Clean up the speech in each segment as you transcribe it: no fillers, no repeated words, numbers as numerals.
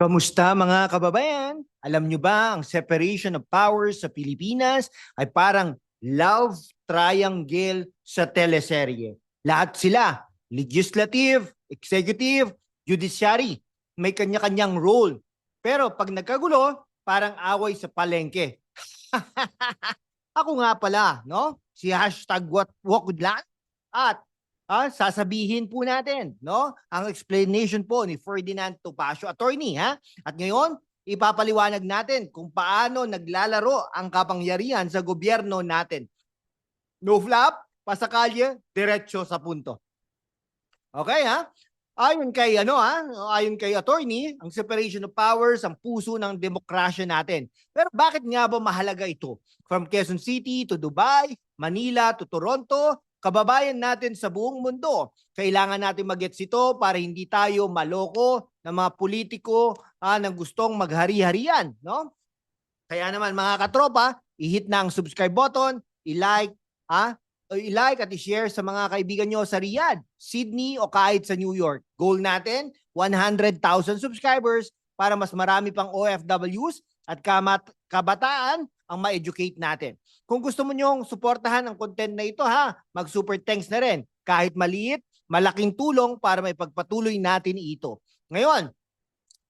Kamusta mga kababayan? Alam nyo ba ang separation of powers sa Pilipinas ay parang love triangle sa teleserye. Lahat sila, legislative, executive, judiciary, may kanya-kanyang role. Pero pag nagkagulo, parang away sa palengke. Ako nga pala, no? Si hashtag #WalkWithLan at sasabihin po natin, no? Ang explanation po ni Ferdinand Topacio, attorney, ha? At ngayon, ipapaliwanag natin kung paano naglalaro ang kapangyarihan sa gobyerno natin. No flap, pasakalye, diretso sa punto. Okay, ha? Ayon kay attorney, ang separation of powers ang puso ng demokrasya natin. Pero bakit nga ba mahalaga ito? From Quezon City to Dubai, Manila to Toronto, kababayan natin sa buong mundo. Kailangan natin mag-gets ito para hindi tayo maloko ng mga politiko na gustong maghari-harian, no? Kaya naman mga katropa, i-hit na ang subscribe button, i-like, i-like at i-share sa mga kaibigan nyo sa Riyadh, Sydney o kahit sa New York. Goal natin, 100,000 subscribers para mas marami pang OFWs at kabataan ang ma-educate natin. Kung gusto mo nyong suportahan ang content na ito, mag-super thanks na rin. Kahit maliit, malaking tulong para may pagpatuloy natin ito. Ngayon,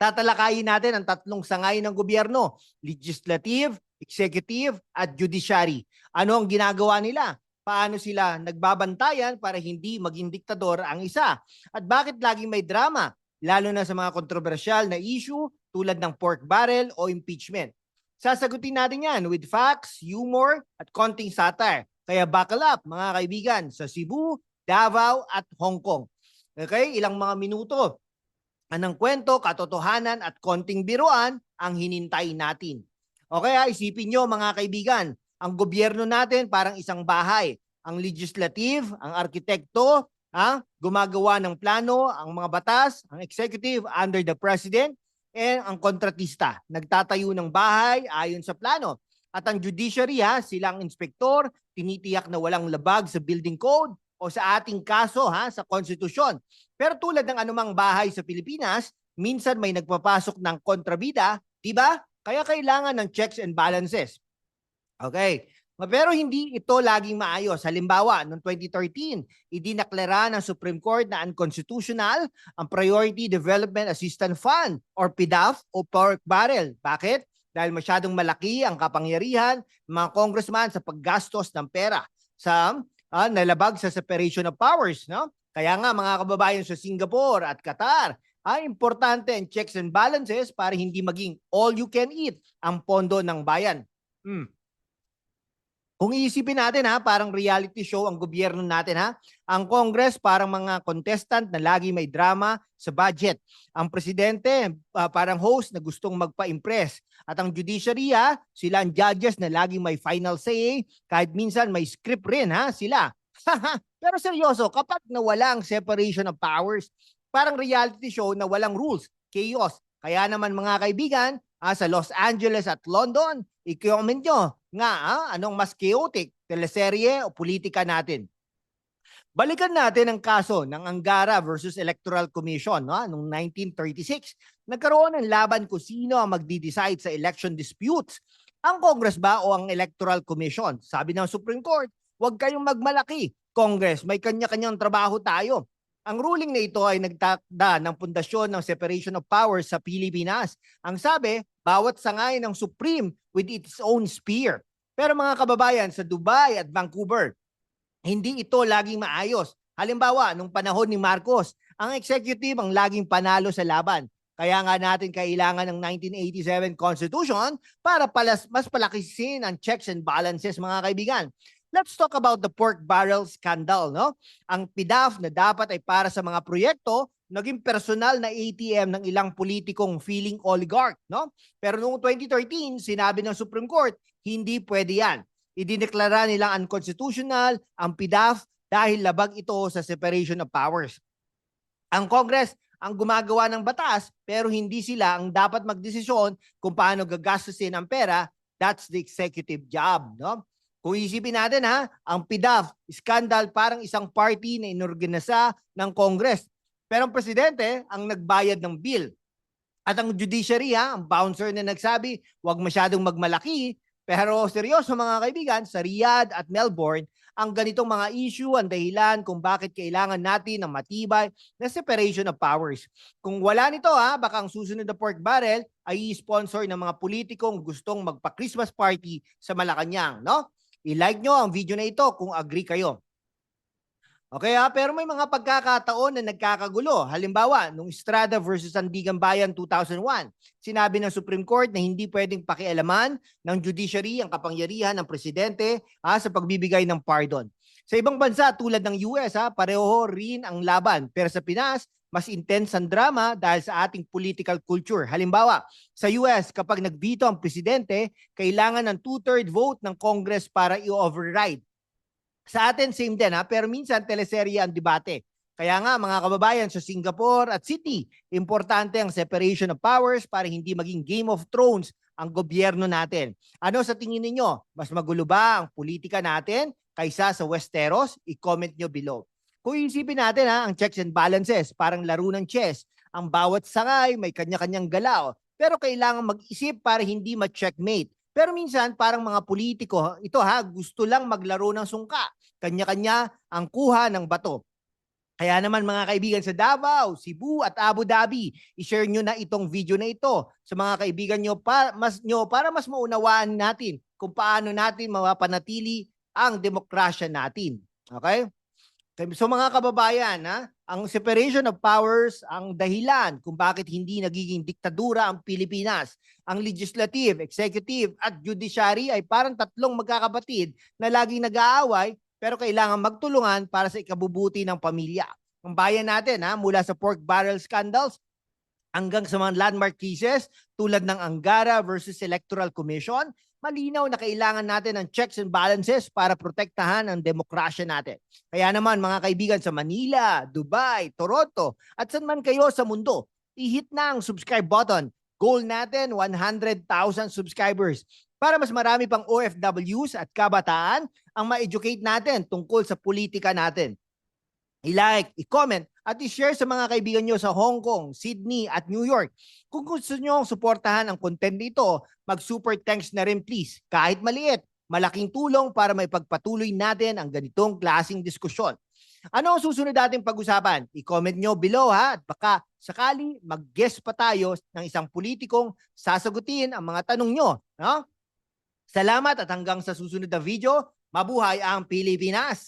tatalakayin natin ang tatlong sangay ng gobyerno: legislative, executive, at judiciary. Ano ang ginagawa nila? Paano sila nagbabantayan para hindi maging diktador ang isa? At bakit laging may drama, lalo na sa mga kontrobersyal na issue tulad ng pork barrel o impeachment? Sasagutin natin yan with facts, humor, at konting satire. Kaya buckle up mga kaibigan sa Cebu, Davao, at Hong Kong. Okay, ilang mga minuto anong kwento, katotohanan at konting biruan ang hinintay natin. Okay, isipin nyo mga kaibigan, ang gobyerno natin parang isang bahay. Ang legislative, ang arkitekto, gumagawa ng plano, ang mga batas, ang executive under the president, and ang kontratista, nagtatayo ng bahay ayon sa plano. At ang judiciary, silang inspektor, tinitiyak na walang labag sa building code o sa ating kaso sa konstitusyon. Pero tulad ng anumang bahay sa Pilipinas, minsan may nagpapasok ng kontrabida, di ba? Kaya kailangan ng checks and balances. Okay. Pero hindi ito laging maayos. Halimbawa, noong 2013, idinaklara ng Supreme Court na unconstitutional ang Priority Development Assistance Fund or PDAF o pork barrel. Bakit? Dahil masyadong malaki ang kapangyarihan ng mga congressman sa paggastos ng pera sa nalabag sa separation of powers, no? Kaya nga mga kababayan sa Singapore at Qatar, importante ang checks and balances para hindi maging all you can eat ang pondo ng bayan. Kung iisipin natin parang reality show ang gobyerno natin Ang Congress parang mga contestant na lagi may drama sa budget. Ang presidente parang host na gustong magpa-impress. At ang judiciary sila ang judges na lagi may final say, kahit minsan may script rin sila. Pero seryoso, kapag nawala ang separation of powers, parang reality show na walang rules, chaos. Kaya naman mga kaibigan, sa Los Angeles at London, i-comment nyo nga anong mas chaotic, teleserye o politika natin. Balikan natin ang kaso ng Angara versus Electoral Commission noong 1936. Nagkaroon ng laban kung sino ang magdi-decide sa election disputes. Ang Congress ba o ang Electoral Commission? Sabi ng Supreme Court, huwag kayong magmalaki. Congress, may kanya-kanyang trabaho tayo. Ang ruling na ito ay nagtakda ng pundasyon ng separation of powers sa Pilipinas. Ang sabi, bawat sangay ng Supreme with its own sphere. Pero mga kababayan, sa Dubai at Vancouver, hindi ito laging maayos. Halimbawa, nung panahon ni Marcos, ang executive ang laging panalo sa laban. Kaya nga natin kailangan ng 1987 Constitution para mas palakisin ang checks and balances mga kaibigan. Let's talk about the pork barrel scandal, no? Ang PDAF na dapat ay para sa mga proyekto, naging personal na ATM ng ilang politikong feeling oligarch, no? Pero noong 2013, sinabi ng Supreme Court, hindi pwede yan. Idineklara nilang unconstitutional ang PDAF dahil labag ito sa separation of powers. Ang Congress ang gumagawa ng batas, pero hindi sila ang dapat magdesisyon kung paano gagastusin ang pera. That's the executive job, no? Kung isipin natin ang PDAF, scandal parang isang party na inorganisa ng Congress. Pero ang presidente ang nagbayad ng bill. At ang judiciary, ang bouncer na nagsabi, huwag masyadong magmalaki. Pero seryoso mga kaibigan, sa Riyadh at Melbourne, ang ganitong mga issue ang dahilan kung bakit kailangan natin ng matibay na separation of powers. Kung wala nito, baka ang susunod na pork barrel ay i-sponsor ng mga politikong gustong magpa-Christmas party sa Malacanang, no? I-like nyo ang video na ito kung agree kayo. Okay, pero may mga pagkakataon na nagkakagulo. Halimbawa, nung Estrada versus Sandigan Bayan 2001, sinabi ng Supreme Court na hindi pwedeng pakialaman ng judiciary ang kapangyarihan ng presidente sa pagbibigay ng pardon. Sa ibang bansa tulad ng US, pareho rin ang laban. Pero sa Pinas, mas intense ang drama dahil sa ating political culture. Halimbawa, sa US, kapag nagveto ang presidente, kailangan ng 2/3 vote ng Congress para i-override. Sa atin, same din pero minsan teleserye ang debate. Kaya nga mga kababayan sa Singapore at Sydney, importante ang separation of powers para hindi maging Game of Thrones ang gobyerno natin. Ano sa tingin ninyo? Mas magulo ba ang politika natin kaysa sa Westeros? I-comment nyo below. Kung isipin natin ang checks and balances, parang laro ng chess. Ang bawat sangay may kanya-kanyang galaw, pero kailangan mag-isip para hindi ma-checkmate. Pero minsan parang mga politiko, ito gusto lang maglaro ng sungka. Kanya-kanya ang kuha ng bato. Kaya naman mga kaibigan sa Davao, Cebu at Abu Dhabi, i-share nyo na itong video na ito sa mga kaibigan nyo para mas maunawaan natin kung paano natin mapapanatili ang demokrasya natin. Okay? So mga kababayan, ang separation of powers ang dahilan kung bakit hindi nagiging diktadura ang Pilipinas. Ang legislative, executive at judiciary ay parang tatlong magkakapatid na laging nag-aaway pero kailangan magtulungan para sa ikabubuti ng pamilya. Ang bayan natin mula sa pork barrel scandals hanggang sa mga landmark cases tulad ng Angara versus Electoral Commission, malinaw na kailangan natin ng checks and balances para protektahan ang demokrasya natin. Kaya naman mga kaibigan sa Manila, Dubai, Toronto at saan man kayo sa mundo, i-hit na ang subscribe button. Goal natin 100,000 subscribers para mas marami pang OFWs at kabataan ang ma-educate natin tungkol sa politika natin. I-like, i-comment, at i-share sa mga kaibigan nyo sa Hong Kong, Sydney, at New York. Kung gusto nyo suportahan ang content nito, mag-super thanks na rin please. Kahit maliit, malaking tulong para maipagpatuloy natin ang ganitong klaseng diskusyon. Ano ang susunod nating pag-usapan? I-comment nyo below at baka sakali mag-guest pa tayo ng isang politikong sasagutin ang mga tanong nyo. No? Salamat at hanggang sa susunod na video, mabuhay ang Pilipinas!